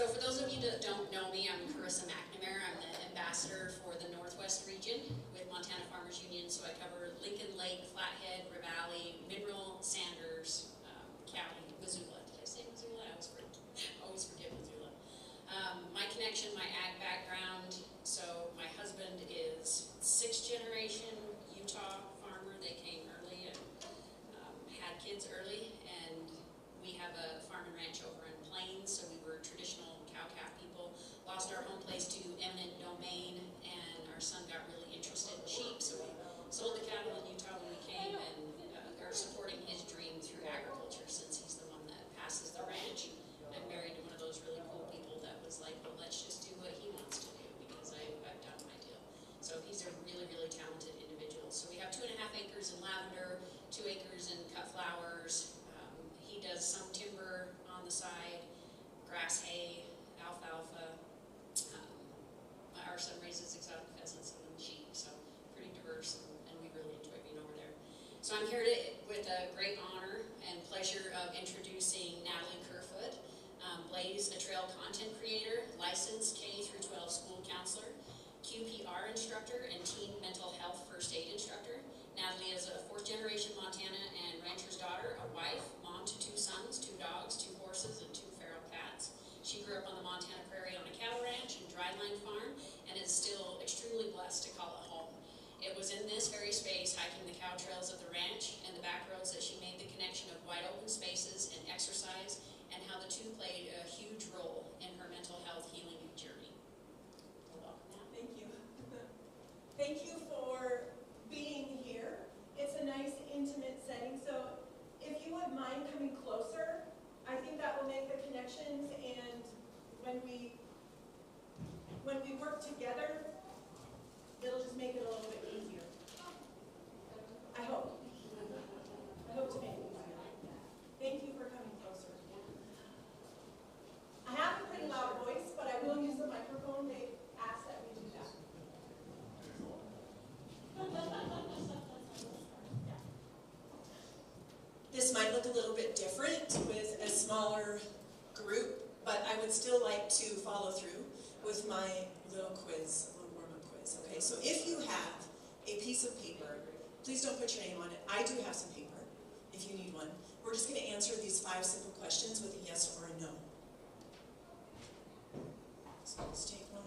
So for those of you that don't know me, I'm Carissa McNamara. I'm the ambassador for the Northwest region with Montana Farmers Union. So I cover Lincoln Lake, Flathead, Ravalli, Mineral, Sanders, County, Missoula. Did I say Missoula? I always forget Missoula. My connection, my ag background. So my husband is 6th generation Utah farmer. They came early and had kids early, and we have a farm and ranch over in Plains, so we were traditional cow-calf people. Lost our home place to eminent domain, and our son got really interested in sheep, so we sold the cattle in Utah when we came, and are supporting his dream through agriculture, since he's the one that passes the ranch. I'm married to one of those really cool people that was like, well, let's just do what he wants to do, because I've done my deal. So he's a really, really talented individual. So we have 2.5 acres in lavender, 2 acres in cut flowers. He does some timber on the side, grass hay, alfalfa. Our son raises exotic pheasants and sheep, so pretty diverse, and we really enjoy being over there. So I'm here with a great honor and pleasure of introducing Natalie Kerfoot. Blaze, a trail content creator, licensed K-12 school counselor, QPR instructor, and teen mental health first aid instructor. Natalie is a 4th generation Montana and rancher's daughter, a wife, mom to 2 sons, 2 dogs, 2 horses, and 2 feral cats. She grew up on the Montana prairie on a cattle ranch and dryland farm, and is still extremely blessed to call it home. It was in this very space, hiking the cow trails of the ranch and the back roads, that she made the connection of wide open spaces and exercise, and how the two played a huge role in her mental health healing journey. Welcome, Natalie. Thank you. Thank you for being here. It's a nice, intimate setting, so if you would mind coming closer, I think that will make the connections, and when we work together, it'll just make it a little bit easier. I hope. I hope to make it easier. Thank you for coming closer. I have a pretty loud voice, but I will use the microphone. They asked that we do that. This might look a little bit different with a smaller group, but I would still like to follow through with my little quiz, a little warm-up quiz. Okay, so if you have a piece of paper, please don't put your name on it. I do have some paper, if you need one. We're just going to answer these 5 simple questions with a yes or a no. So let's take one.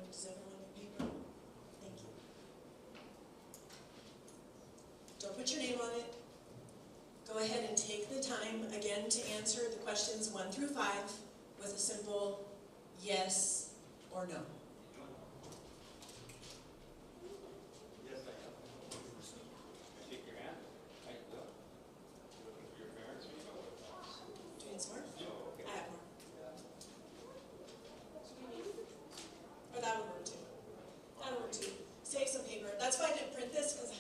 Does everyone have paper? Thank you. Don't put your name on it. Go ahead and take the time, again, to answer the questions 1 through 5 with a simple yes or no. Yes, I am. Shake your hand. I will. You looking for your parents or you go with us? Doing smart? No, okay. I have more. Or that would work too. That would work too. Save some paper. That's why I didn't print this, because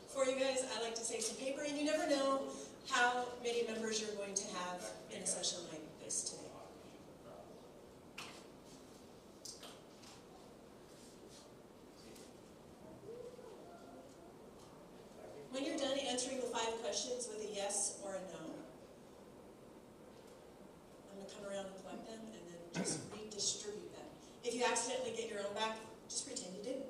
for you guys, I like to save some paper, and you never know how many members you're going to have in a session like this today. When you're done answering the 5 questions with a yes or a no, I'm going to come around and collect them and then just redistribute them. If you accidentally get your own back, just pretend you didn't.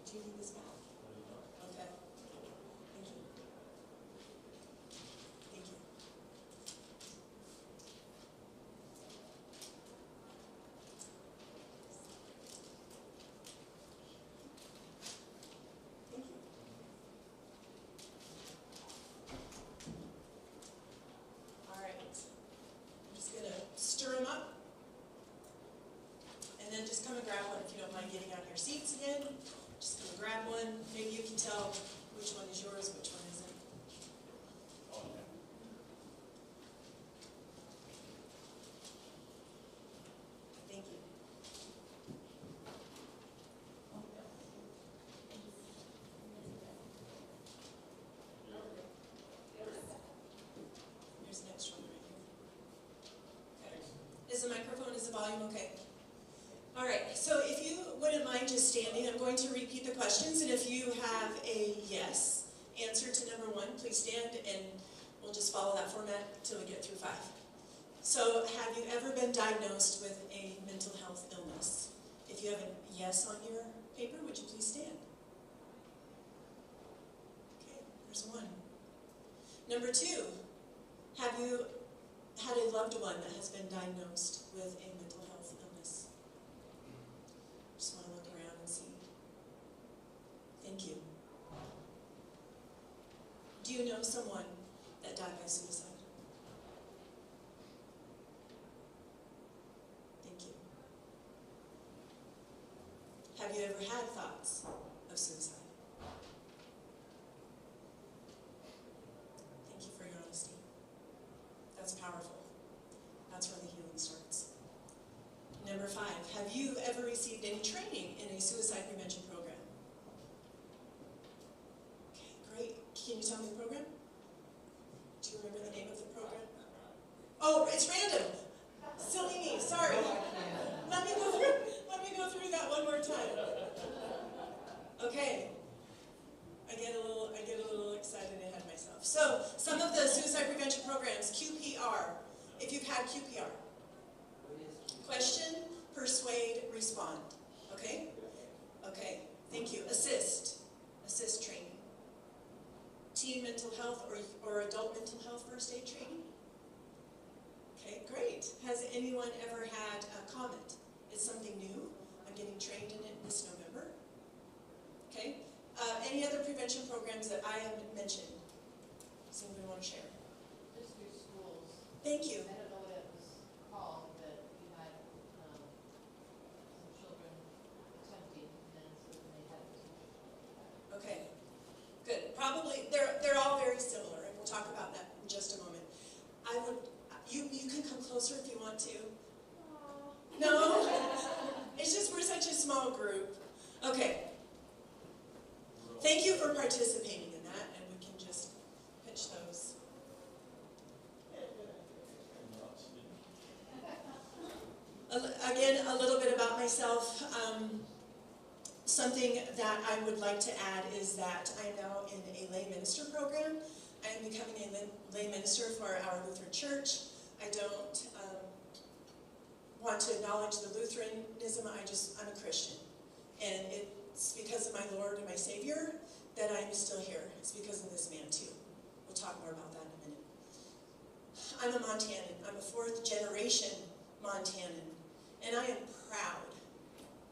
Do you need this back? Okay. Thank you. Thank you. Thank you. All right. I'm just going to stir them up. And then just come and grab one if you don't mind getting out of your seats again. Just going to grab one. Maybe you can tell which one is yours, which one isn't. Thank you. Here's the next one right here. Okay. Is the microphone, is the volume okay? All right, so if you wouldn't mind just standing, I'm going to repeat the questions. if you have a yes answer to number 1, please stand, and we'll just follow that format till we get through 5. So, have you ever been diagnosed with a mental health illness? If you have a yes on your paper, would you please stand? Okay, there's 1. Number 2, have you had a loved one that has been diagnosed with a mental health illness? Just want to look around and see. Thank you. Do you know someone that died by suicide? Thank you. Have you ever had thoughts of suicide? Thank you for your honesty. That's powerful. That's where the healing starts. Number 5, have you ever received any training in a suicide prevention program? Okay, great. Can you tell me the program? Do you remember the name of the program? Oh, it's random. Silly me, sorry. Let me go through that one more time. Okay. I get a little excited ahead of myself. So, some of the suicide prevention programs, QPR, if you've had QPR. Question, persuade, respond. Okay? Okay, thank you. Assist training. Teen mental health or adult mental health first aid training? Okay, great. Has anyone ever had a comment? It's something new. I'm getting trained in it this November. Okay? Any other prevention programs that I haven't mentioned? Does anybody want to share? Just your schools. Thank you. I don't know what it was called, but you had some children attempting, and so then they had to teach. Okay, good. Probably, they're all very similar, and we'll talk about that in just a moment. You can come closer if you want to. No? It's just we're such a small group. Okay. Thank you for participating in that, and we can just pitch those. Again, a little bit about myself. Something that I would like to add is that I'm now in a lay minister program. I am becoming a lay minister for our Lutheran church. I don't want to acknowledge the Lutheranism, I'm a Christian. And it's because of my Lord and my Savior that I'm still here. It's because of this man too. We'll talk more about that in a minute. I'm a Montanan. I'm a 4th generation Montanan. And I am proud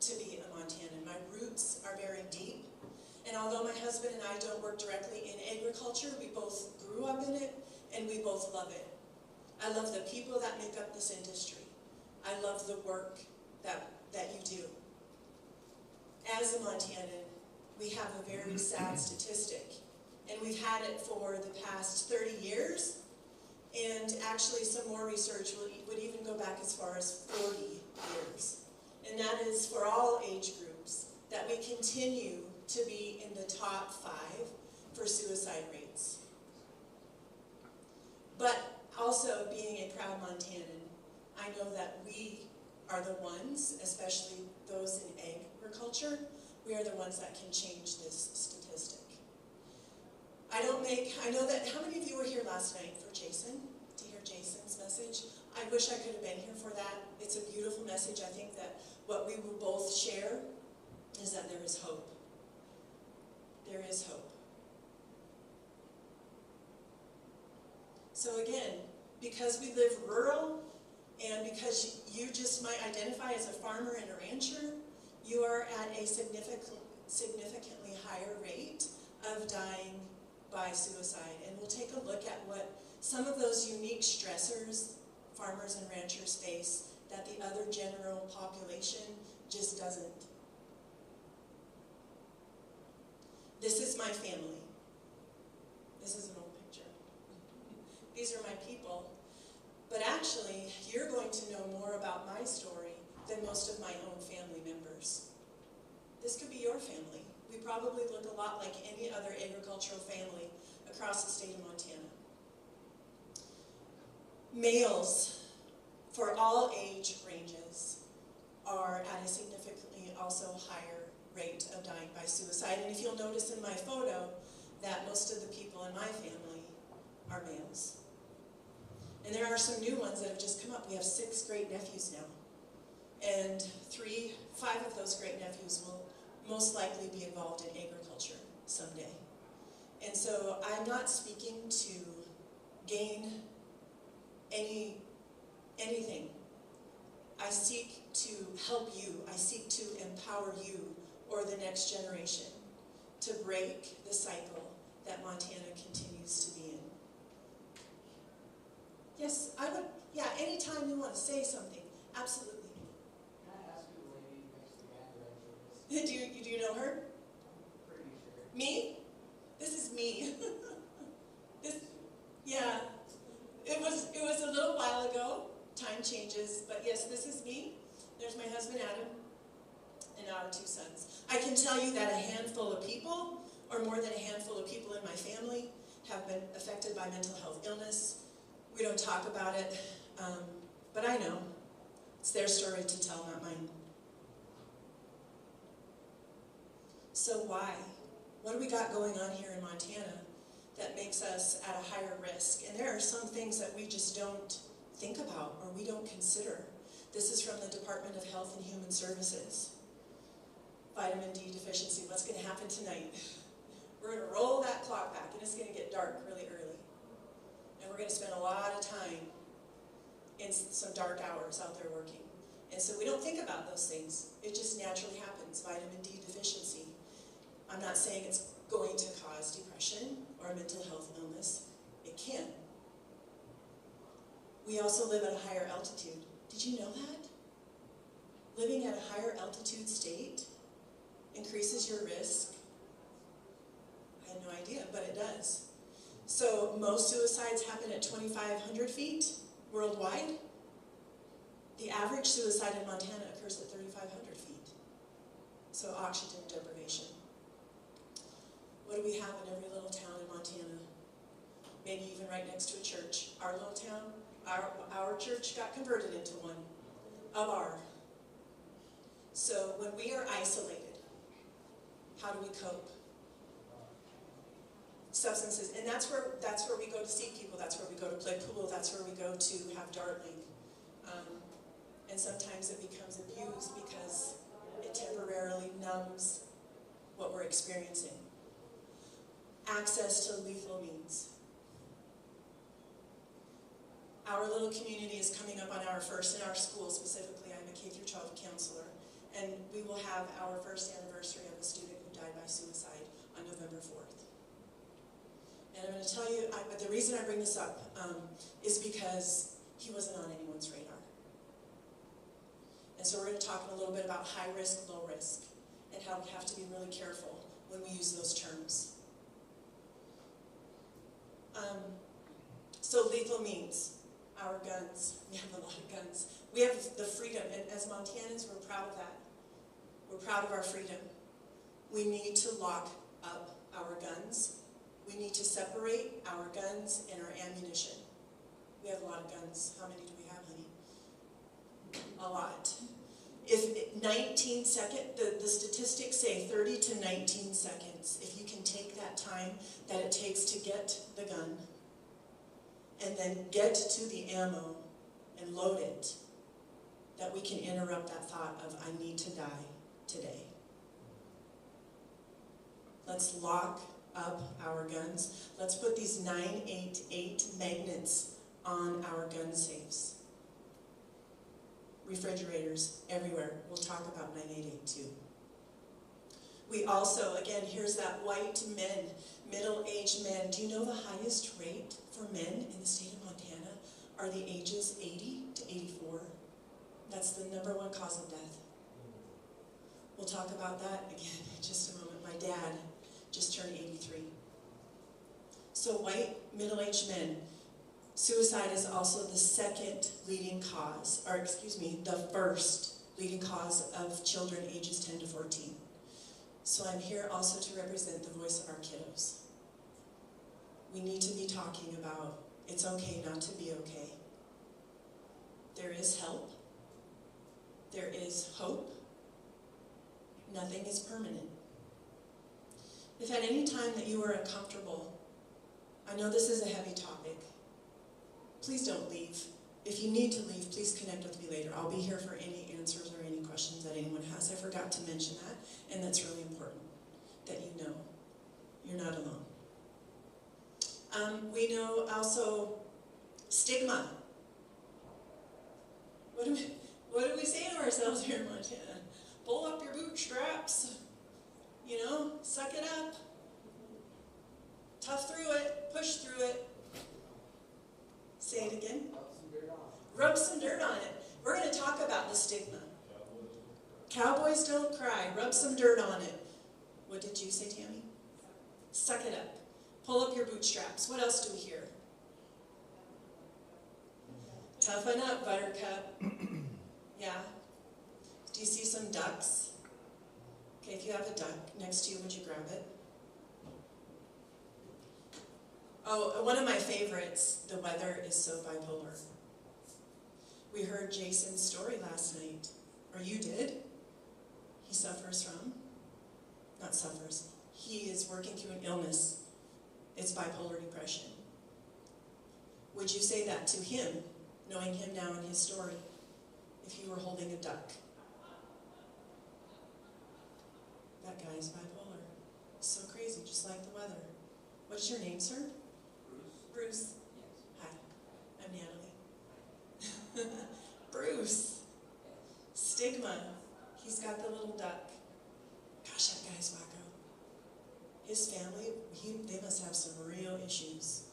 to be a Montanan. My roots are very deep. And although my husband and I don't work directly in agriculture, we both grew up in it and we both love it. I love the people that make up this industry. I love the work that you do. As a Montanan, we have a very sad statistic, and we've had it for the past 30 years, and actually some more research would even go back as far as 40 years. And that is for all age groups, that we continue to be in the top 5 for suicide rates. But also, being a proud Montanan, I know that we are the ones, especially those in agriculture, we are the ones that can change this statistic. I know that, how many of you were here last night for Jason, to hear Jason's message? I wish I could have been here for that. It's a beautiful message. I think that what we will both share is that there is hope. There is hope. So again, because we live rural, and because you just might identify as a farmer and a rancher, you are at a significantly higher rate of dying by suicide. And we'll take a look at what some of those unique stressors farmers and ranchers face that the other general population just doesn't. This is my family. This is an old picture. These are my people. But actually, you're going to know more about my story than most of my own family members. This could be your family. We probably look a lot like any other agricultural family across the state of Montana. Males, for all age ranges, are at a significantly also higher rate of dying by suicide. And if you'll notice in my photo, that most of the people in my family are males. And there are some new ones that have just come up. We have 6 great-nephews now. And 5 of those great-nephews will most likely be involved in agriculture someday. And so I'm not speaking to gain anything. I seek to help you. I seek to empower you or the next generation to break the cycle that Montana continues to be in. Yes, I would, yeah, anytime you want to say something, absolutely. Can I ask you the lady next to the guy Do you know her? I'm pretty sure. Me? This is me. Yeah. It was a little while ago. Time changes, but yes, this is me. There's my husband Adam and our 2 sons. I can tell you that a handful of people, or more than a handful of people in my family, have been affected by mental health illness. We don't talk about it, but I know. It's their story to tell, not mine. So why? What do we got going on here in Montana that makes us at a higher risk? And there are some things that we just don't think about or we don't consider. This is from the Department of Health and Human Services. Vitamin D deficiency, what's going to happen tonight? We're going to roll that clock back and it's going to get dark really early. And we're going to spend a lot of time in some dark hours out there working. And so we don't think about those things. It just naturally happens, vitamin D deficiency. I'm not saying it's going to cause depression or mental health illness. It can. We also live at a higher altitude. Did you know that? Living at a higher altitude state increases your risk. I had no idea, but it does. So most suicides happen at 2,500 feet worldwide. The average suicide in Montana occurs at 3,500 feet. So oxygen deprivation. What do we have in every little town in Montana? Maybe even right next to a church. Our little town, our church got converted into one of our. So when we are isolated, how do we cope? Substances, and that's where we go to see people. That's where we go to play pool. That's where we go to have dartling. And sometimes it becomes abused because it temporarily numbs what we're experiencing. Access to lethal means. Our little community is coming up on our first, in our school specifically, I'm a K-12 counselor, and we will have our first anniversary of a student who died by suicide on November 4th. And I'm going to tell you, the reason I bring this up is because he wasn't on anyone's radar. And so we're going to talk a little bit about high risk, low risk, and how we have to be really careful when we use those terms. So lethal means our guns. We have a lot of guns. We have the freedom, and as Montanans, we're proud of that. We're proud of our freedom. We need to lock up our guns. We need to separate our guns and our ammunition. We have a lot of guns. How many do we have, honey? A lot. If 19 seconds, the statistics say 30 to 19 seconds, if you can take that time that it takes to get the gun and then get to the ammo and load it, that we can interrupt that thought of, I need to die today. Let's lock up our guns. Let's put these 988 magnets on our gun safes. Refrigerators everywhere. We'll talk about 988 too. We also, again, here's that white men, middle-aged men. Do you know the highest rate for men in the state of Montana are the ages 80 to 84? That's the #1 cause of death. We'll talk about that again in just a moment. My dad just turned 83. So white, middle-aged men. Suicide is also the second leading cause, or excuse me, the first leading cause of children ages 10 to 14. So I'm here also to represent the voice of our kiddos. We need to be talking about it's okay not to be okay. There is help. There is hope. Nothing is permanent. If at any time that you are uncomfortable, I know this is a heavy topic, please don't leave. If you need to leave, please connect with me later. I'll be here for any answers or any questions that anyone has. I forgot to mention that, and that's really important, that you know you're not alone. We know also stigma. What do we say to ourselves here in Montana? Pull up your bootstraps, you know, suck it up, tough through it, push through it. Say it again. Rub some dirt on it. We're going to talk about the stigma. Cowboys don't cry. Rub some dirt on it. What did you say, Tammy? Suck it up. Pull up your bootstraps. What else do we hear? Toughen up, buttercup. Yeah. Do you see some ducks? Okay, if you have a duck next to you, would you grab it? Oh, one of my favorites, the weather is so bipolar. We heard Jason's story last night, or you did. He suffers from, not suffers, he is working through an illness. It's bipolar depression. Would you say that to him, knowing him now and his story, if you were holding a duck? That guy is bipolar. It's so crazy, just like the weather. What is your name, sir? Bruce. Hi, I'm Natalie. Bruce. Stigma. He's got the little duck. Gosh, that guy's wacko. His family, they must have some real issues.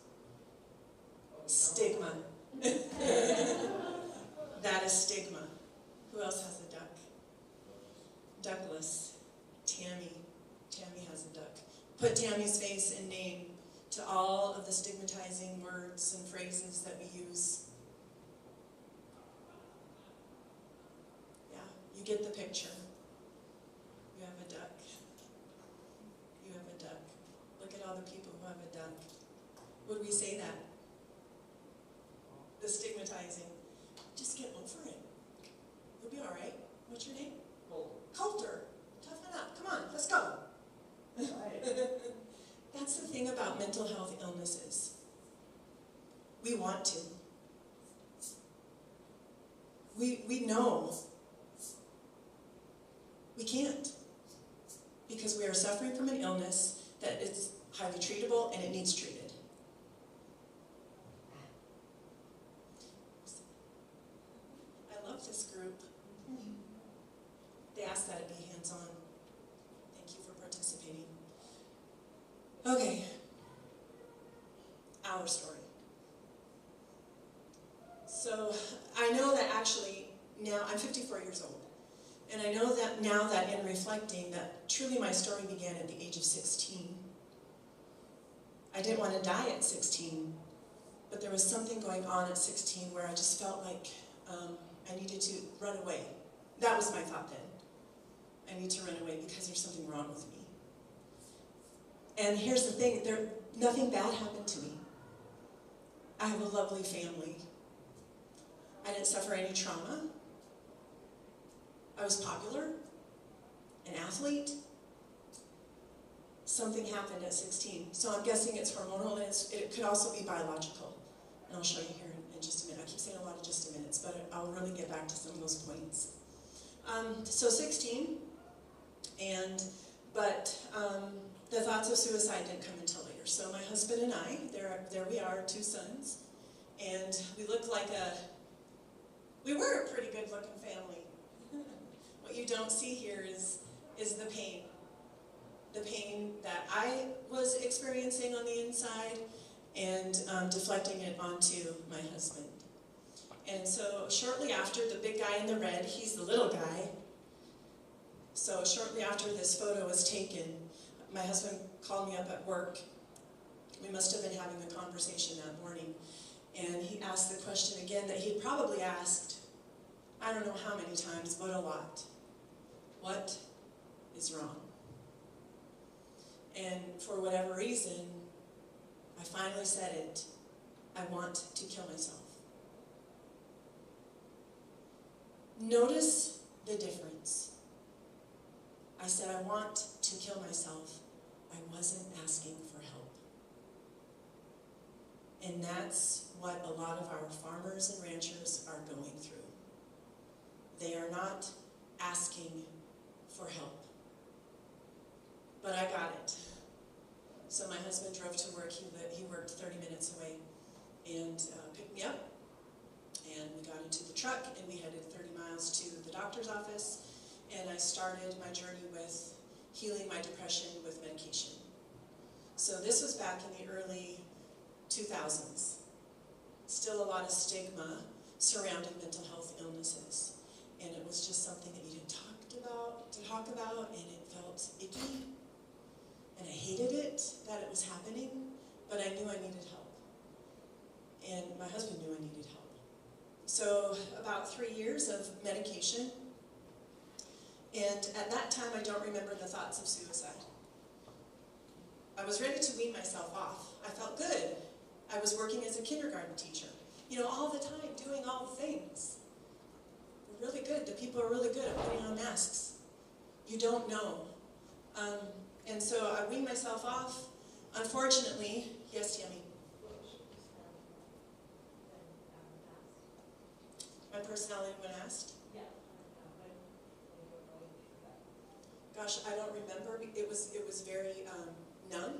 Stigma. That is stigma. Who else has a duck? Duckless. Tammy. Tammy has a duck. Put Tammy's face and name to all of the stigmatizing words and phrases that we use. Yeah, you get the picture. You have a duck. You have a duck. Look at all the people who have a duck. Would we say that? The stigmatizing. Just get over it. You'll be all right. What's your name? Coulter. Toughen up. Come on, let's go. That's the thing about mental health illnesses. We want to. We know. We can't. Because we are suffering from an illness that is highly treatable and it needs treated. I love this group. They asked that it be hands-on. Thank you for participating. Okay, our story. So I know that actually now, I'm 54 years old, and I know that now that in reflecting that truly my story began at the age of 16. I didn't want to die at 16, but there was something going on at 16 where I just felt like I needed to run away. That was my thought then. I need to run away because there's something wrong with me. And here's the thing, nothing bad happened to me. I have a lovely family. I didn't suffer any trauma. I was popular, an athlete. Something happened at 16. So I'm guessing it's hormonal, and it could also be biological. And I'll show you here in just a minute. I keep saying a lot of just a minutes, but I'll really get back to some of those points. So 16, but the thoughts of suicide didn't come until later. So my husband and I, there we are, 2 sons, and we looked like we were a pretty good looking family. What you don't see here is the pain. The pain that I was experiencing on the inside and deflecting it onto my husband. And so shortly after, the big guy in the red, he's the little guy. So shortly after this photo was taken, my husband called me up at work. We must have been having a conversation that morning. And he asked the question again that he'd probably asked, I don't know how many times, but a lot. What is wrong? And for whatever reason, I finally said it. I want to kill myself. Notice the difference. I said, I want to kill myself. I wasn't asking for help. And that's what a lot of our farmers and ranchers are going through. They are not asking for help. But I got it. So my husband drove to work. He worked 30 minutes away and picked me up. And we got into the truck and we headed 30 miles to the doctor's office. And I started my journey with healing my depression with medication. So this was back in the early 2000s. Still a lot of stigma surrounding mental health illnesses. And it was just something that you didn't talk about, and it felt icky. And I hated it, that it was happening, but I knew I needed help. And my husband knew I needed help. So about 3 years of medication, and at that time I don't remember the thoughts of suicide. I was ready to wean myself off. I felt good. I was working as a kindergarten teacher, all the time, doing all the things. We're really good. The people are really good at putting on masks. You don't know. And so I weaned myself off. Unfortunately, yes, Yummy. My personality when asked? Yeah. Gosh, I don't remember. It was very numb.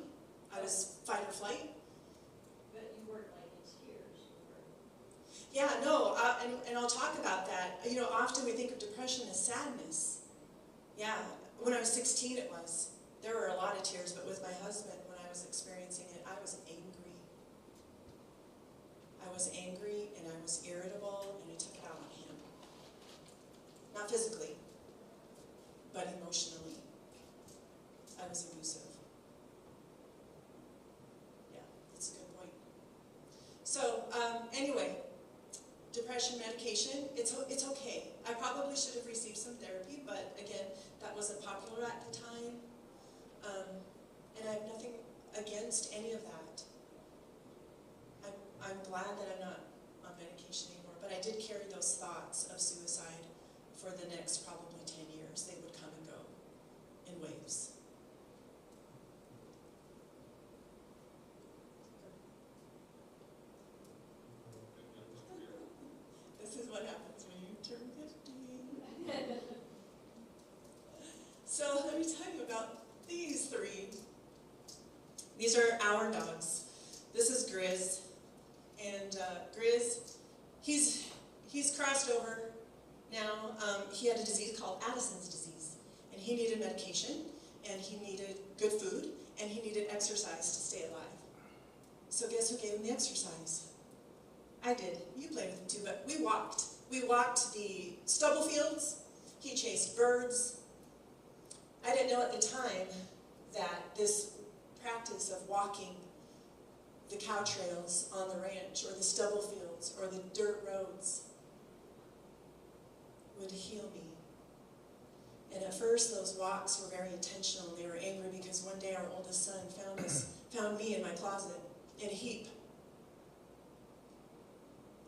I was fight or flight. But you weren't like in tears. Yeah, no, and I'll talk about that. Often we think of depression as sadness. Yeah, when I was 16 it was. There were a lot of tears, but with my husband, when I was experiencing it, I was angry. I was angry and I was irritable, and I took it out on him. Not physically, but emotionally. I was abusive. Yeah, that's a good point. So, anyway, depression medication, it's okay. I probably should have received some therapy, but again, that wasn't popular at the time. And I have nothing against any of that. I'm glad that I'm not on medication anymore, but I did carry those thoughts of suicide for the next probably 10 years. They would come and go in waves. This is what happens when you turn 50. So let me tell you about these three. These are our dogs. This is Grizz. And Grizz, he's crossed over now. He had a disease called Addison's disease. And he needed medication, and he needed good food, and he needed exercise to stay alive. So guess who gave him the exercise? I did. You played with him too, but we walked. We walked the stubble fields. He chased birds. I didn't know at the time that this practice of walking the cow trails on the ranch, or the stubble fields, or the dirt roads would heal me. And at first those walks were very intentional. They were angry because one day our oldest son found me in my closet in a heap.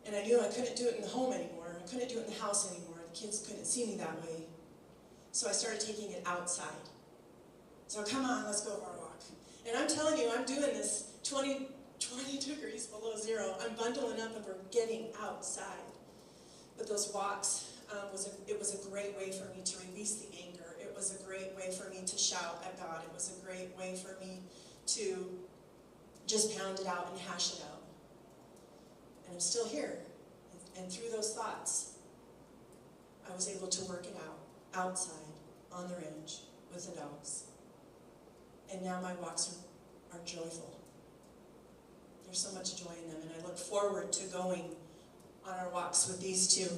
And I knew I couldn't do it in the home anymore. I couldn't do it in the house anymore. The kids couldn't see me that way. So I started taking it outside. So come on, let's go for a walk. And I'm telling you, I'm doing this 20 degrees below zero. I'm bundling up and we're getting outside. But those walks, it was a great way for me to release the anger. It was a great way for me to shout at God. It was a great way for me to just pound it out and hash it out. And I'm still here. And through those thoughts, I was able to work it out outside on the ranch with the dogs. And now my walks are joyful. There's so much joy in them, and I look forward to going on our walks with these two.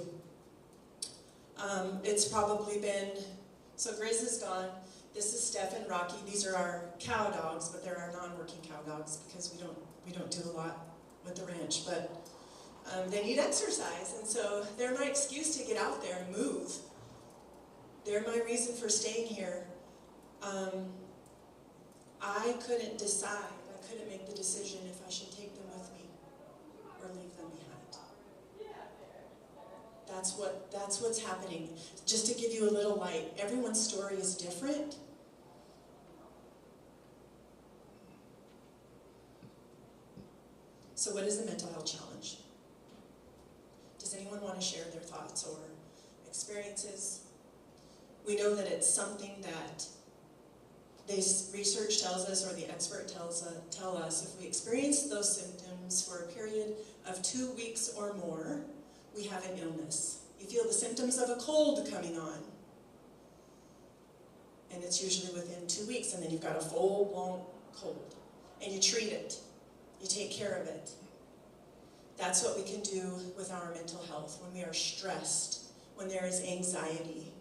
It's probably been, so Grizz is gone. This is Steph and Rocky. These are our cow dogs, but they're our non-working cow dogs because we don't do a lot with the ranch. But they need exercise, and so they're my excuse to get out there and move. They're my reason for staying here. I couldn't decide. I couldn't make the decision if I should take them with me or leave them behind. That's what's happening. Just to give you a little light, everyone's story is different. So what is the mental health challenge? Does anyone want to share their thoughts or experiences? We know that it's something that research tells us, or the expert tell us, if we experience those symptoms for a period of 2 weeks or more, we have an illness. You feel the symptoms of a cold coming on, and it's usually within 2 weeks, and then you've got a full-blown cold, and you treat it. You take care of it. That's what we can do with our mental health. When we are stressed, when there is anxiety,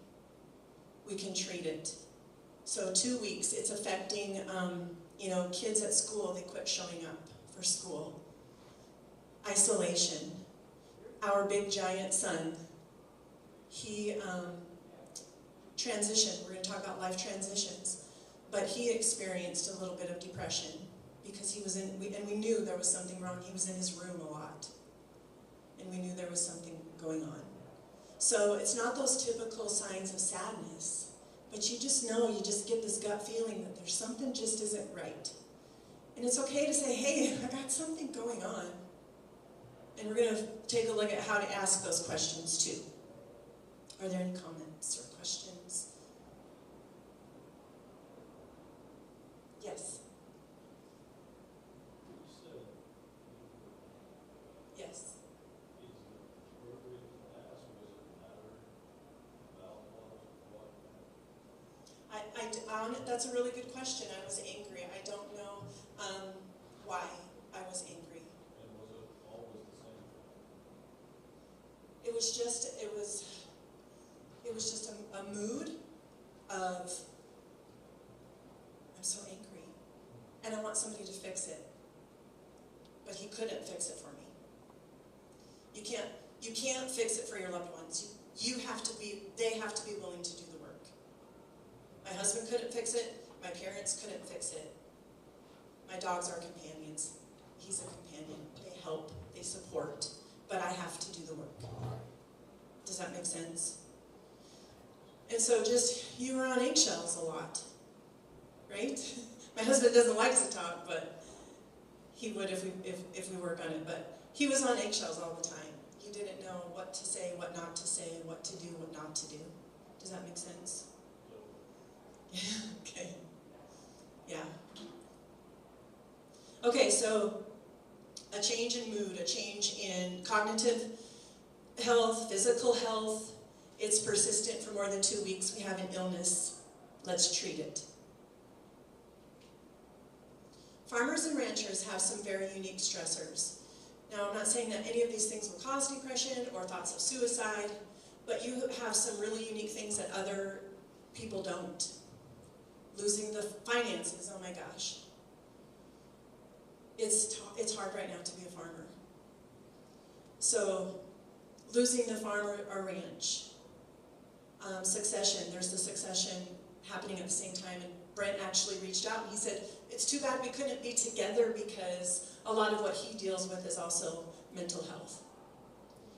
we can treat it. So 2 weeks, it's affecting, kids at school, they quit showing up for school. Isolation. Our big giant son, he transitioned. We're going to talk about life transitions. But he experienced a little bit of depression because he was and we knew there was something wrong. He was in his room a lot. And we knew there was something going on. So it's not those typical signs of sadness. But you just know, you just get this gut feeling that there's something just isn't right. And it's okay to say, hey, I got something going on. And we're going to take a look at how to ask those questions too. Are there any comments or questions? Yes. Yes. That's a really good question. I was angry. I don't know why I was angry. And was it always the same? It was just a mood of, I'm so angry, and I want somebody to fix it. But he couldn't fix it for me. You can't fix it for your loved ones. They have to be willing to do the work. My husband couldn't fix it. My parents couldn't fix it. My dogs are companions. He's a companion. They help. They support. But I have to do the work. Does that make sense? And so you were on eggshells a lot, right? My husband doesn't like to talk, but he would if we work on it. But he was on eggshells all the time. You didn't know what to say, what not to say, what to do, what not to do. Does that make sense? Okay. Yeah. Okay, so a change in mood, a change in cognitive health, physical health. It's persistent for more than 2 weeks. We have an illness. Let's treat it. Farmers and ranchers have some very unique stressors. Now, I'm not saying that any of these things will cause depression or thoughts of suicide, but you have some really unique things that other people don't. Losing the finances, oh my gosh. It's hard right now to be a farmer. So, losing the farm or ranch. Succession, there's the succession happening at the same time, and Brent actually reached out and he said, it's too bad we couldn't be together because a lot of what he deals with is also mental health.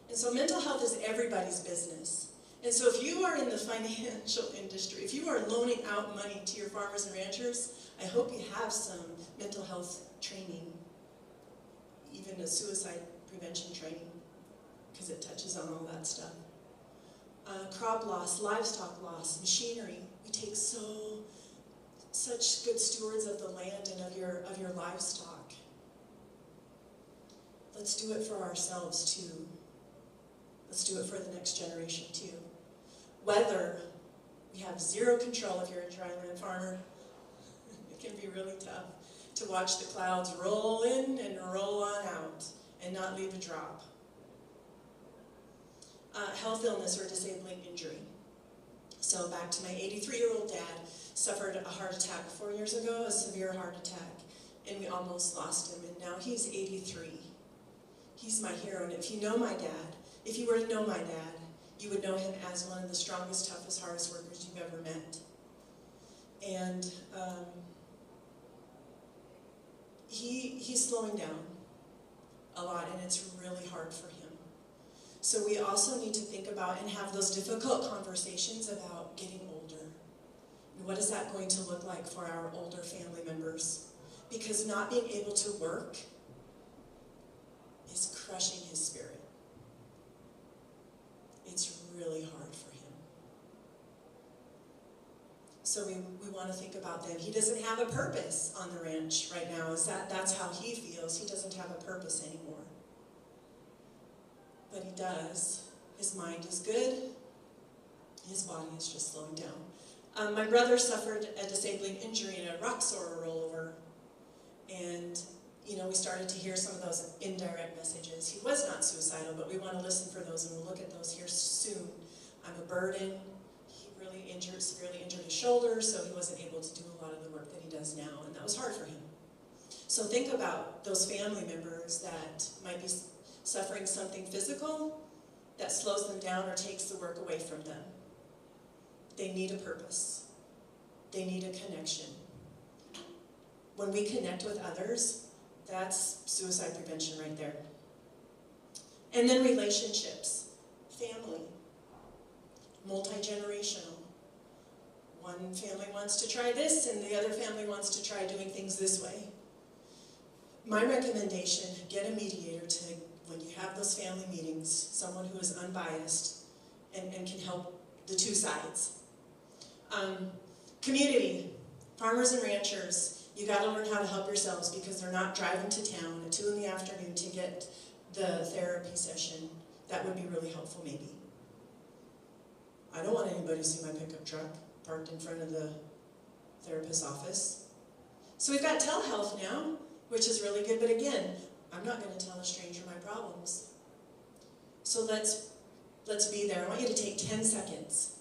And so mental health is everybody's business. And so if you are in the financial industry, if you are loaning out money to your farmers and ranchers, I hope you have some mental health training, even a suicide prevention training, because it touches on all that stuff. Crop loss, livestock loss, machinery. We take such good stewards of the land and of your livestock. Let's do it for ourselves too. Let's do it for the next generation too. Weather, we have zero control if you're a dryland farmer. It can be really tough to watch the clouds roll in and roll on out and not leave a drop. Health illness or disabling injury. So back to my 83-year-old dad, suffered a heart attack 4 years ago, a severe heart attack, and we almost lost him, and now he's 83. He's my hero, and if you know my dad, if you were to know my dad, you would know him as one of the strongest, toughest, hardest workers you've ever met. And he's slowing down a lot, and it's really hard for him. So we also need to think about and have those difficult conversations about getting older. And what is that going to look like for our older family members? Because not being able to work is crushing his spirit. It's really hard for him. So we want to think about them. He doesn't have a purpose on the ranch right now. That's how he feels. He doesn't have a purpose anymore. But he does. His mind is good. His body is just slowing down. My brother suffered a disabling injury in a rock sorrow rollover. And, we started to hear some of those indirect messages. He was not suicidal, but we want to listen for those, and we'll look at those here soon. I'm a burden. He really severely injured his shoulder, so he wasn't able to do a lot of the work that he does now, and that was hard for him. So think about those family members that might be suffering something physical that slows them down or takes the work away from them. They need a purpose. They need a connection. When we connect with others, that's suicide prevention right there. And then relationships, family, multi-generational. One family wants to try this and the other family wants to try doing things this way. My recommendation, get a mediator to, when you have those family meetings, someone who is unbiased and can help the two sides. Community, farmers and ranchers, you got to learn how to help yourselves because they're not driving to town at 2 in the afternoon to get the therapy session. That would be really helpful maybe. I don't want anybody to see my pickup truck parked in front of the therapist's office. So we've got telehealth now, which is really good, but again, I'm not going to tell a stranger my problems. So let's be there. I want you to take 10 seconds.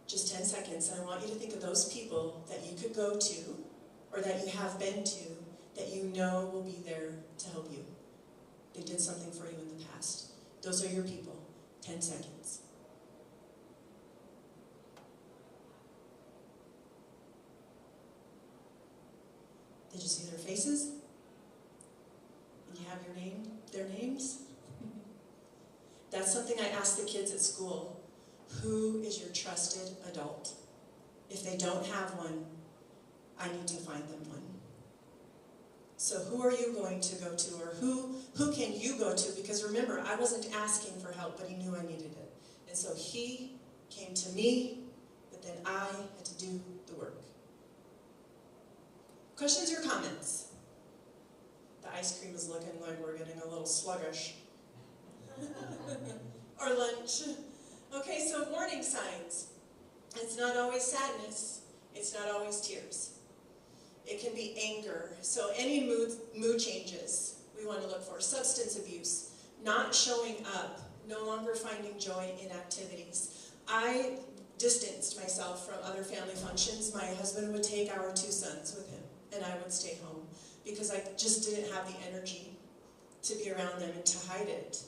Just 10 seconds, and I want you to think of those people that you could go to, or that you have been to, that you know will be there to help you. They did something for you in the past. Those are your people. 10 seconds. Did you see their faces? And you have their names? That's something I ask the kids at school. Who is your trusted adult? If they don't have one, I need to find them one. So who are you going to go to, or who can you go to? Because remember, I wasn't asking for help, but he knew I needed it. And so he came to me, but then I had to do the work. Questions or comments? The ice cream is looking like we're getting a little sluggish. Or lunch. Okay, so warning signs. It's not always sadness. It's not always tears. It can be anger. So any mood changes we want to look for. Substance abuse, not showing up, no longer finding joy in activities. I distanced myself from other family functions. My husband would take our 2 sons with him, and I would stay home because I just didn't have the energy to be around them and to hide it.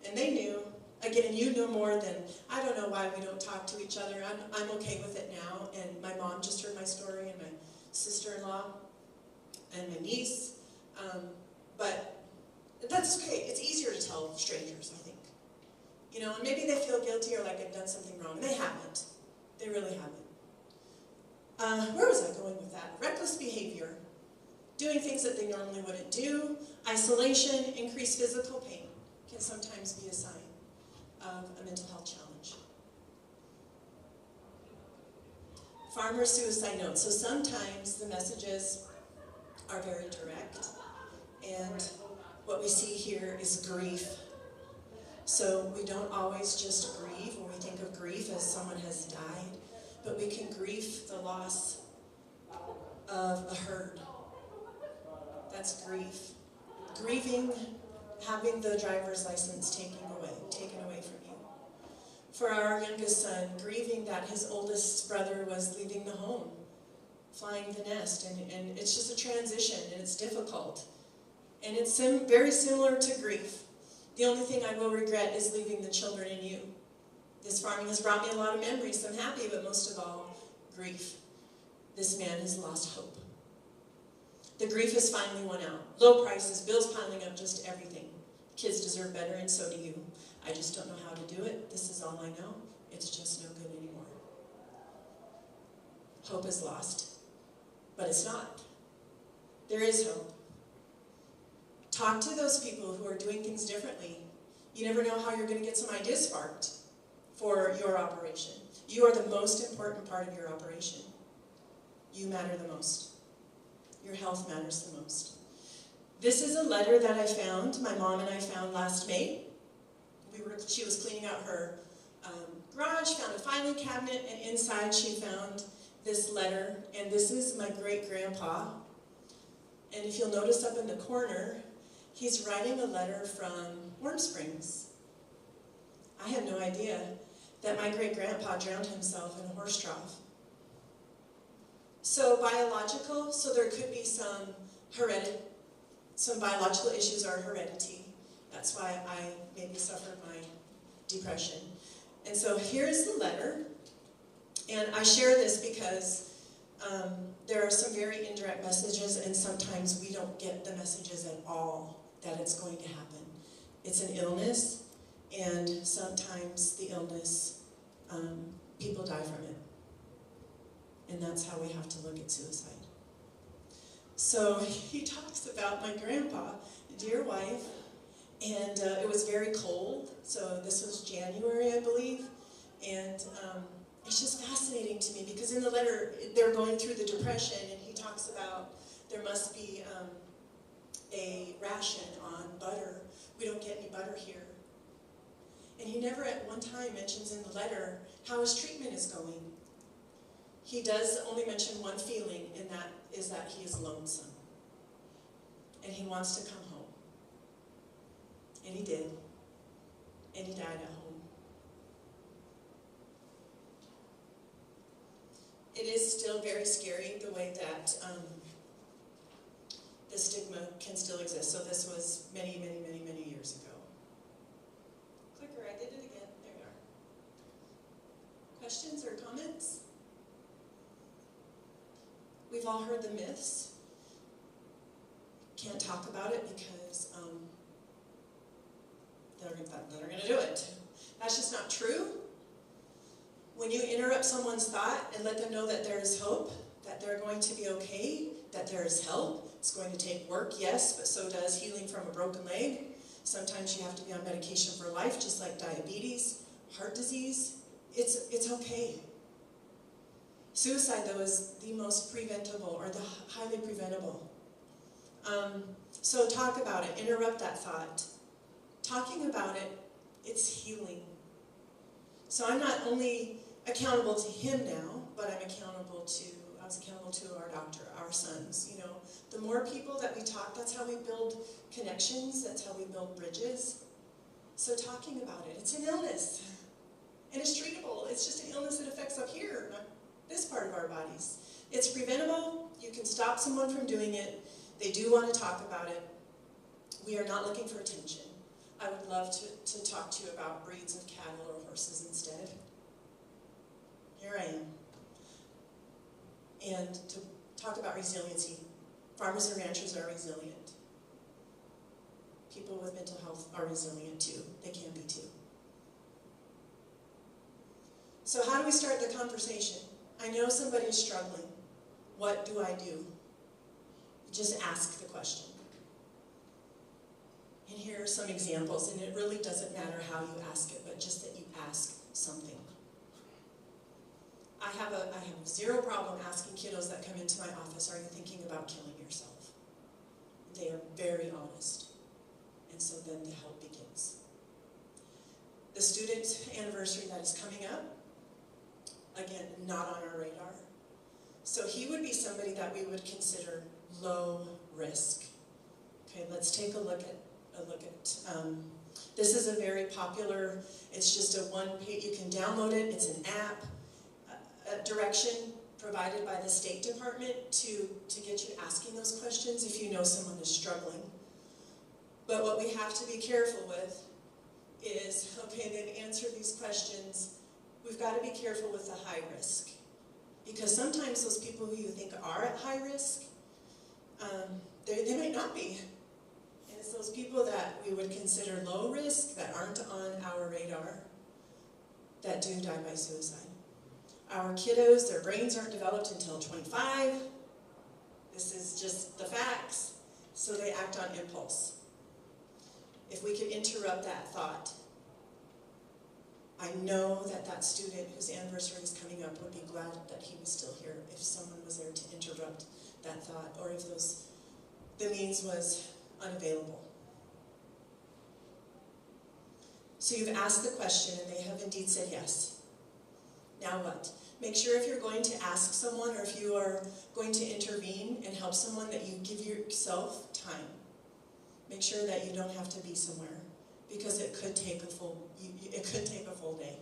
And they knew. Again, you know more than, I don't know why we don't talk to each other. I'm okay with it now, and my mom just heard my story, and my sister-in-law, and my niece. But that's okay. It's easier to tell strangers, I think. And maybe they feel guilty or like I've done something wrong. They haven't. They really haven't. Where was I going with that? Reckless behavior. Doing things that they normally wouldn't do. Isolation, increased physical pain can sometimes be a sign of a mental health challenge. Farmer suicide note. So sometimes the messages are very direct, and what we see here is grief. So we don't always just grieve when we think of grief as someone has died, but we can grieve the loss of a herd. That's grief. Grieving having the driver's license taken away from you. For our youngest son, grieving that his oldest brother was leaving the home, flying the nest, and it's just a transition, and it's difficult. And it's very similar to grief. The only thing I will regret is leaving the children in you. This farming has brought me a lot of memories, I'm happy, but most of all, grief. This man has lost hope. The grief has finally won out. Low prices, bills piling up, just everything. Kids deserve better, and so do you. I just don't know how to do it. This is all I know. It's just no good anymore. Hope is lost. But it's not. There is hope. Talk to those people who are doing things differently. You never know how you're going to get some ideas sparked for your operation. You are the most important part of your operation. You matter the most. Your health matters the most. This is a letter that I found, my mom and I found last May. She was cleaning out her garage, found a filing cabinet, and inside she found this letter, and this is my great-grandpa. And if you'll notice up in the corner, he's writing a letter from Warm Springs. I had no idea that my great-grandpa drowned himself in a horse trough. So biological, so there could be some biological issues or heredity. That's why I maybe suffered my depression. And so here's the letter. And I share this because there are some very indirect messages, and sometimes we don't get the messages at all that it's going to happen. It's an illness, and sometimes the illness, people die from it. And that's how we have to look at suicide. So he talks about my grandpa, dear wife, and it was very cold, so this was January, I believe, and it's just fascinating to me because in the letter, they're going through the depression, and he talks about there must be a ration on butter. We don't get any butter here. And he never at one time mentions in the letter how his treatment is going. He does only mention one feeling, and that is that he is lonesome. And he wants to come home. And he did. And he died at home. It is still very scary the way that the stigma can still exist. So this was many, many, many, many years ago. Clicker, I did it again. There we are. Questions or comments? We've all heard the myths. Can't talk about it because they're going to do it. That's just not true. When you interrupt someone's thought and let them know that there is hope, that they're going to be okay, that there is help, it's going to take work, yes, but so does healing from a broken leg. Sometimes you have to be on medication for life, just like diabetes, heart disease. It's okay. Suicide, though, is the most preventable, or the highly preventable. So talk about it. Interrupt that thought. Talking about it, it's healing. So I'm not only accountable to him now, but I was accountable to our doctor, our sons. You know, the more people that we talk, that's how we build connections. That's how we build bridges. So talking about it, it's an illness, and it's treatable. It's just an illness that affects up here, not this part of our bodies. It's preventable. You can stop someone from doing it. They do want to talk about it. We are not looking for attention. I would love to talk to you about breeds of cattle or horses instead. Here I am. And to talk about resiliency. Farmers and ranchers are resilient. People with mental health are resilient too. They can be too. So how do we start the conversation? I know somebody is struggling. What do I do? Just ask the question. And here are some examples, and it really doesn't matter how you ask it, but just that you ask something. I have zero problem asking kiddos that come into my office, are you thinking about killing yourself? They are very honest. And so then the help begins. The student anniversary that is coming up, again, not on our radar. So he would be somebody that we would consider low risk. Okay, let's take a look at this is a very popular, it's just a one-page, you can download it, it's an app, a direction provided by the State Department to get you asking those questions if you know someone is struggling. But what we have to be careful with is, okay, they've answered these questions, we've got to be careful with the high risk. Because sometimes those people who you think are at high risk, they might not be. And so those people that we would consider low risk, that aren't on our radar, that do die by suicide. Our kiddos, their brains aren't developed until 25. This is just the facts. So they act on impulse. If we could interrupt that thought, I know that that student whose anniversary is coming up would be glad that he was still here if someone was there to interrupt that thought, or if the means was unavailable. So you've asked the question and they have indeed said yes. Now what? Make sure if you're going to ask someone or if you are going to intervene and help someone that you give yourself time. Make sure that you don't have to be somewhere because it could take a full day.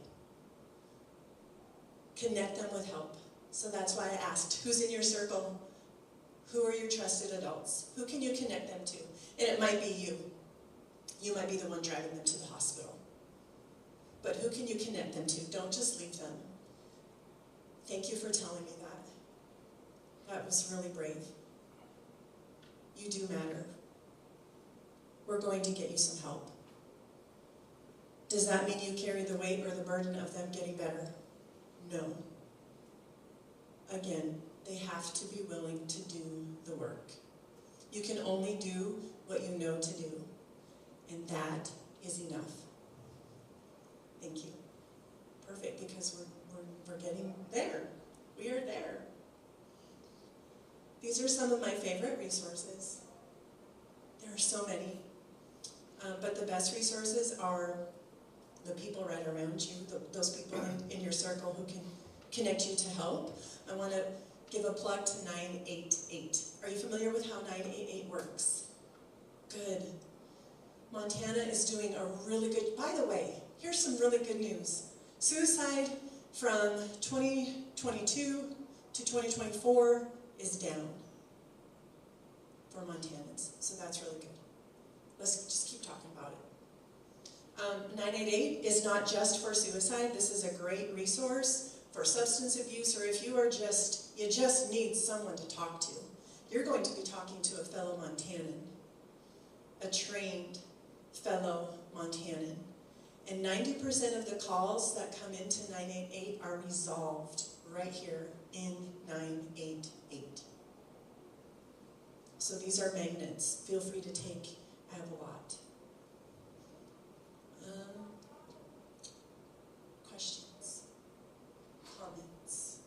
Connect them with help. So that's why I asked, who's in your circle? Who are your trusted adults? Who can you connect them to? And it might be you. You might be the one driving them to the hospital. But who can you connect them to? Don't just leave them. Thank you for telling me that. That was really brave. You do matter. We're going to get you some help. Does that mean you carry the weight or the burden of them getting better? No. Again, they have to be willing to do the work. You can only do what you know to do, and that is enough. Thank you. Perfect, because we're getting there. We are there. These are some of my favorite resources. There are so many. But the best resources are the people right around you, those people in your circle who can connect you to help. I want to give a plug to 988. Are you familiar with how 988 works? Good. Montana is doing a really good, by the way, here's some really good news. Suicide from 2022 to 2024 is down for Montanans, so that's really good. Let's just keep talking about it. 988 is not just for suicide. This is a great resource for substance abuse, or if you are you just need someone to talk to. You're going to be talking to a fellow Montanan, a trained fellow Montanan. And 90% of the calls that come into 988 are resolved right here in 988. So these are magnets. Feel free to take. I have a lot. Questions? Comments?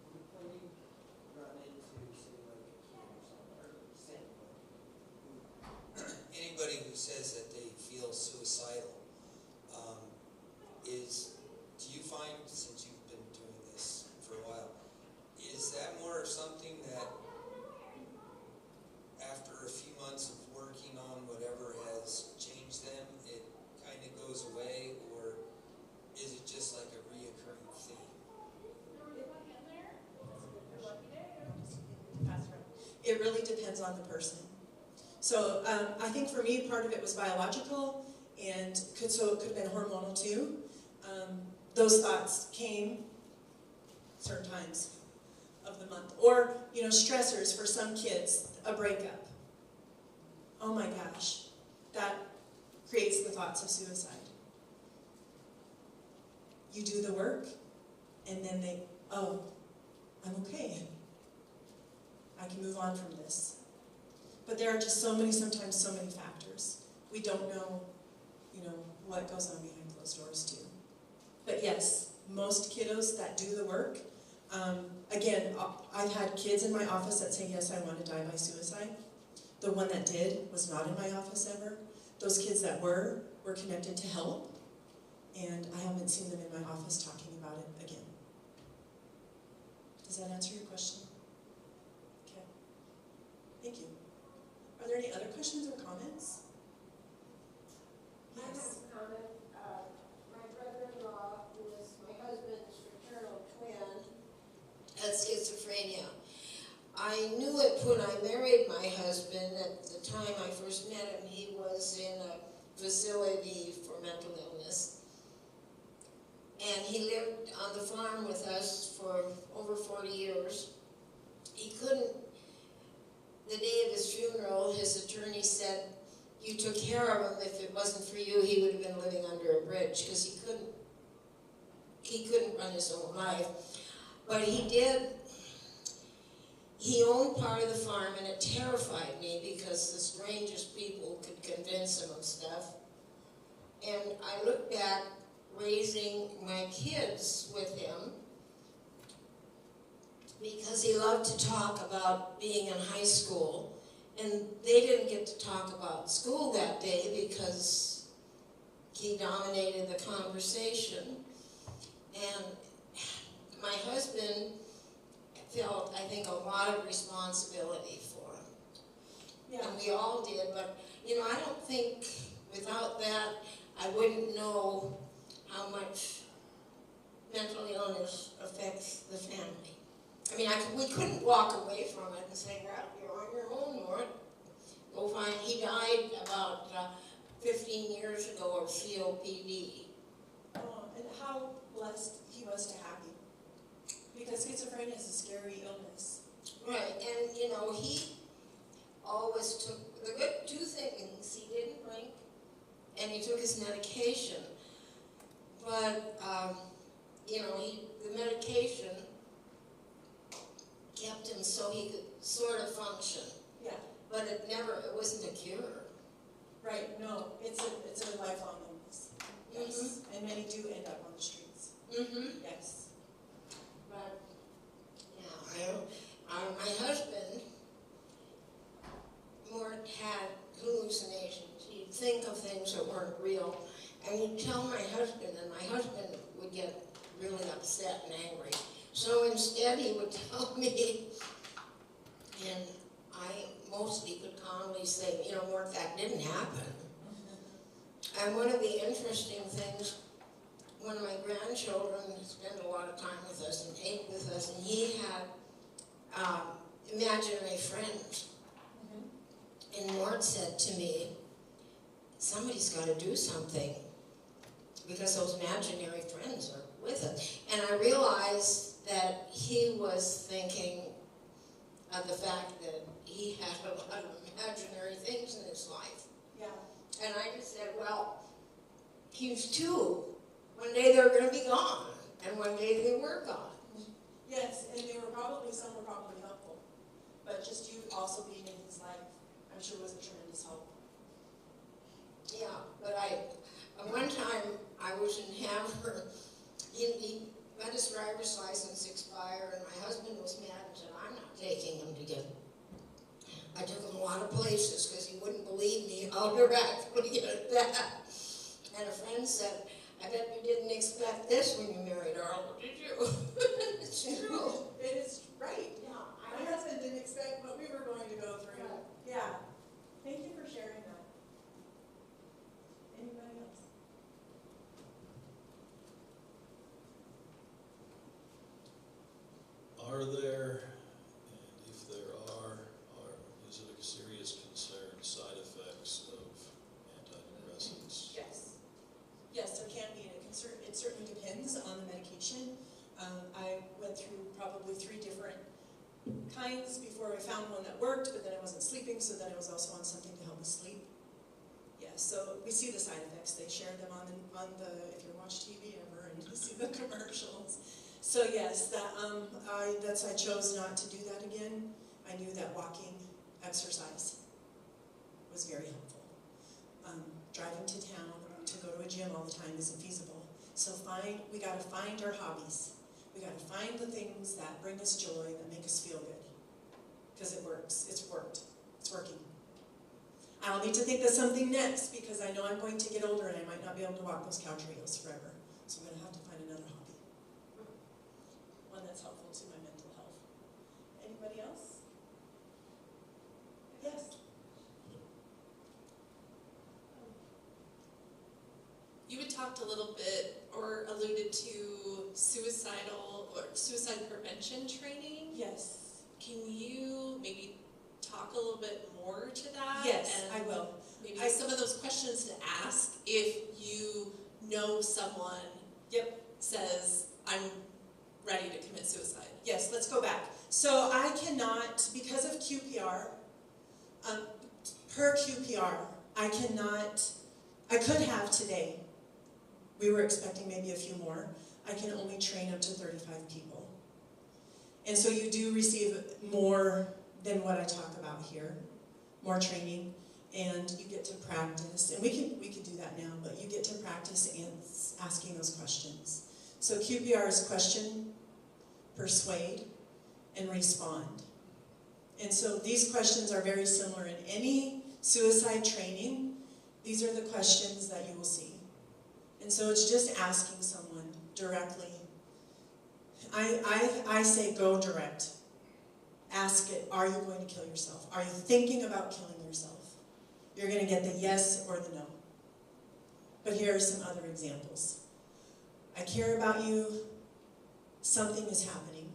When you run into, say, like a kid or something, or same, Anybody who says that they feel suicidal, do you find, since you've been doing this for a while, is that more of something that after a few months of working on whatever has changed them, it kind of goes away, or is it just like a reoccurring theme? It really depends on the person. So I think for me, part of it was biological, and so it could have been hormonal too. Those thoughts came certain times of the month. Or, stressors for some kids, a breakup. Oh my gosh, that creates the thoughts of suicide. You do the work, and then oh, I'm okay. I can move on from this. But there are just sometimes so many factors. We don't know, what goes on behind closed doors too. But yes, most kiddos that do the work, again, I've had kids in my office that say, yes, I want to die by suicide. The one that did was not in my office ever. Those kids that were connected to help, and I haven't seen them in my office talking about it again. Does that answer your question? Okay. Thank you. Are there any other questions or comments? I have Yes. a comment. My brother-in-law, who is my husband's fraternal twin, has schizophrenia. I knew it when I married my husband. At the time I first met him, he was in a facility for mental illness. And he lived on the farm with us for over 40 40 years. He couldn't, the day of his funeral, his attorney said, you took care of him. If it wasn't for you, he would have been living under a bridge, because he couldn't run his own life. But he owned part of the farm, and it terrified me because the strangest people could convince him of stuff. And I look back raising my kids with him, because he loved to talk about being in high school, and they didn't get to talk about school that day because he dominated the conversation. And my husband felt, I think, a lot of responsibility for him. Yeah. And we all did, but, I don't think without that, I wouldn't know how much mental illness affects the family. We couldn't walk away from it and say, well, you're on your own, Lord. Go find, he died about 15 years ago of COPD. Oh, and how blessed he was to have you. Because schizophrenia is a scary illness. Right, and he always took, the good two things, he didn't drink, and he took his medication. But, the medication kept him so he could sort of function. Yeah. But it wasn't a cure. Right, no, it's a lifelong illness. Yes. And many do end up on the streets. Mm-hmm. Yes. But, my husband had hallucinations. He'd think of things that weren't real, and he'd tell my husband, and my husband would get really upset and angry. So instead he would tell me, and I mostly could calmly say, Mort, that didn't happen. And one of the interesting things, one of my grandchildren spent a lot of time with us and ate with us, and he had imaginary friends. And Mort said to me, somebody's got to do something, because those imaginary friends are with us. And I realized that he was thinking of the fact that he had a lot of imaginary things in his life. Yeah. And I just said, well, he's two. One day they're going to be gone, and one day they were gone. Yes, and some were probably helpful. But just you also being in his life, I'm sure was a tremendous help. Yeah, but one time I was in Hammer. He let his driver's license expire, and my husband was mad and said, I'm not taking him to get it. I took him a lot of places because he wouldn't believe me how miraculous that. And a friend said, I bet you didn't expect this when you married Arlo, did you? It's true. It is right. Yeah, My husband didn't expect what we were going to go through. Right. Yeah. Thank you for sharing that. Anybody else? Are there, and if there is it a serious concern, side effects of antidepressants? Yes. Yes, there can be, and it certainly depends on the medication. I went through probably 3 different kinds before I found one that worked, but then I wasn't sleeping, so then I was also on something to help me sleep. Yeah, so we see the side effects. They share them on the if you watch TV ever and you see the commercials. So yes, I chose not to do that again. I knew that walking, exercise was very helpful. Driving to town to go to a gym all the time isn't feasible. So we gotta find our hobbies. We gotta find the things that bring us joy, that make us feel good. Because it works, it's worked, it's working. I'll need to think of something next because I know I'm going to get older and I might not be able to walk those cow trails forever. So I'm gonna have to find another hobby. One that's helpful to my mental health. Anybody else? Yes? You had talked a little bit or alluded to suicide prevention training. Yes. Can you maybe talk a little bit more to that? Yes, and I will. Maybe some of those questions to ask if you know someone Yep. says, I'm ready to commit suicide. Yes, let's go back. So I cannot, because of QPR, per QPR, I could have today, we were expecting maybe a few more, I can only train up to 35 people. And so you do receive more than what I talk about here, more training, and you get to practice, and we can do that now, but you get to practice asking those questions. So QPR is question, persuade, and respond. And so these questions are very similar in any suicide training. These are the questions that you will see. And so it's just asking someone directly. I say go direct. Ask it, are you going to kill yourself? Are you thinking about killing yourself? You're going to get the yes or the no. But here are some other examples. I care about you. Something is happening.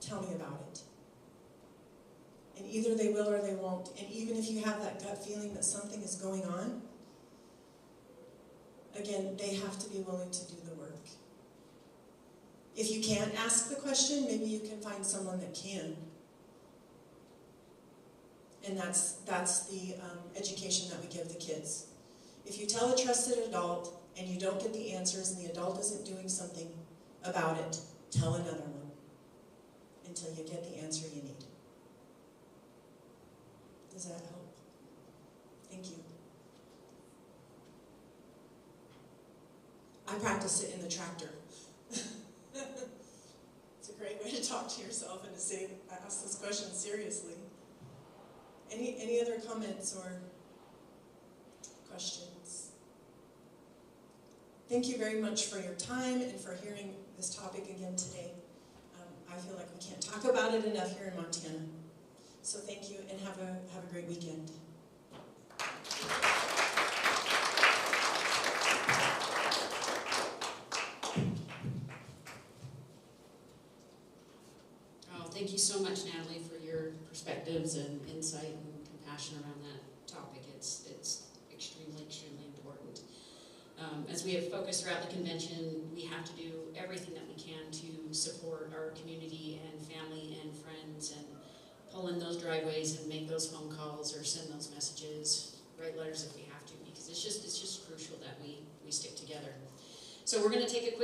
Tell me about it. And either they will or they won't. And even if you have that gut feeling that something is going on, again, they have to be willing to do the work. If you can't ask the question, maybe you can find someone that can. And that's the education that we give the kids. If you tell a trusted adult and you don't get the answers and the adult isn't doing something about it, tell another one until you get the answer you need. Does that help? Thank you. I practice it in the tractor. It's a great way to talk to yourself and to say, ask this question seriously. Any other comments or questions? Thank you very much for your time and for hearing this topic again today. I feel like we can't talk about it enough here in Montana. So thank you and have a great weekend. Thank you so much, Natalie, for your perspectives and insight and compassion around that topic. It's extremely, extremely important. As we have focused throughout the convention, we have to do everything that we can to support our community and family and friends and pull in those driveways and make those phone calls or send those messages, write letters if we have to, because it's just crucial that we stick together. So we're going to take a quick